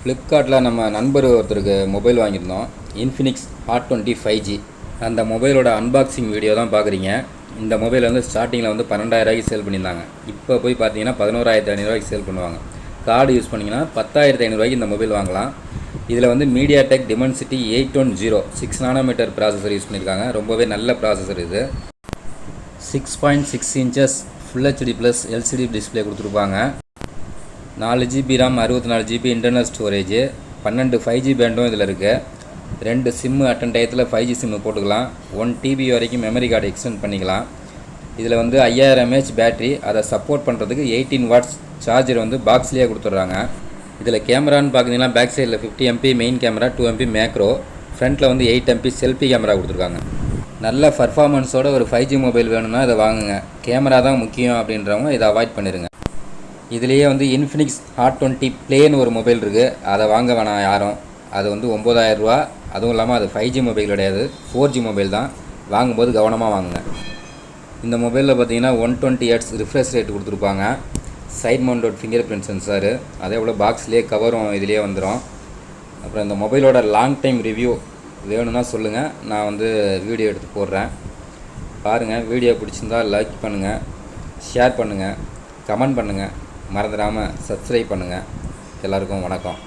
ஃப்ளிப்கார்ட்டில் நம்ம நண்பர் ஒருத்தருக்கு மொபைல் வாங்கியிருந்தோம். Infinix hot 20 5G. அந்த மொபைலோட அன்பாக்சிங் வீடியோ தான் பார்க்குறீங்க. இந்த மொபைல் வந்து ஸ்டார்டிங்கில் வந்து 12,000 சேல் பண்ணியிருந்தாங்க. இப்போ போய் பார்த்தீங்கன்னா 11,500 சேல் பண்ணுவாங்க. கார்டு யூஸ் பண்ணிங்கன்னா 10,500 இந்த மொபைல் வாங்கலாம். இதில் வந்து MediaTek Dimensity 810 6 nanometre processor use பண்ணியிருக்காங்க. ரொம்பவே நல்ல ப்ராசஸர் இது. 6.6 inches full HD plus LCD display கொடுத்துருப்பாங்க. 4 GB RAM 64 GB internal storage, 12 5G பேண்டும் இதில் இருக்குது. 2 சிம்மு அட்டன் டயத்தில் 5G சிம்மு போட்டுக்கலாம். 1 TB வரைக்கும் மெமரி கார்டு எக்ஸ்டெண்ட் பண்ணிக்கலாம். இதில் வந்து 5000 mAh பேட்ரி, அதை சப்போர்ட் பண்ணுறதுக்கு 18 வாட்ஸ் சார்ஜர் வந்து பாக்ஸ்லேயே கொடுத்துட்றாங்க. இதில் கேமரான்னு பார்த்தீங்கன்னா பேக் சைடில் 50 MP main camera, 2 MP macro, ஃப்ரண்ட்டில் வந்து 8 MP செல்ஃபி கேமரா கொடுத்துருக்காங்க. நல்ல பர்ஃபார்மன்ஸோட ஒரு 5G மொபைல் வேணும்னா இதை வாங்குங்க. கேமரா தான் முக்கியம் அப்படின்றவங்க இதை அவாய்ட் பண்ணிடுங்க. இதுலேயே வந்து இன்ஃபினிக்ஸ் ஹாட் 20 ப்ளேன்னு ஒரு மொபைல் இருக்குது. அதை வாங்க வேணாம் யாரும். அது வந்து 9,000 ரூபா. அதுவும் இல்லாமல் அது 5G மொபைல் கிடையாது, 4G மொபைல் தான். வாங்கும்போது கவனமாக வாங்குங்க. இந்த மொபைலில் பார்த்தீங்கன்னா 120 Hz ரிஃப்ரெஷ் ரேட் கொடுத்துருப்பாங்க. Side mounted finger print sensor, அதே போல் பாக்ஸ்லேயே கவரும் இதிலே வந்துடும். அப்புறம் இந்த மொபைலோட லாங் டைம் ரிவ்யூ வேணும்னா சொல்லுங்கள், நான் வந்து வீடியோ எடுத்து போடுறேன். பாருங்கள். வீடியோ பிடிச்சிருந்தால் லைக் பண்ணுங்கள், ஷேர் பண்ணுங்கள், கமெண்ட் பண்ணுங்கள். மறந்துடாமல் சப்ஸ்கிரைப் பண்ணுங்கள். எல்லாருக்கும் வணக்கம்.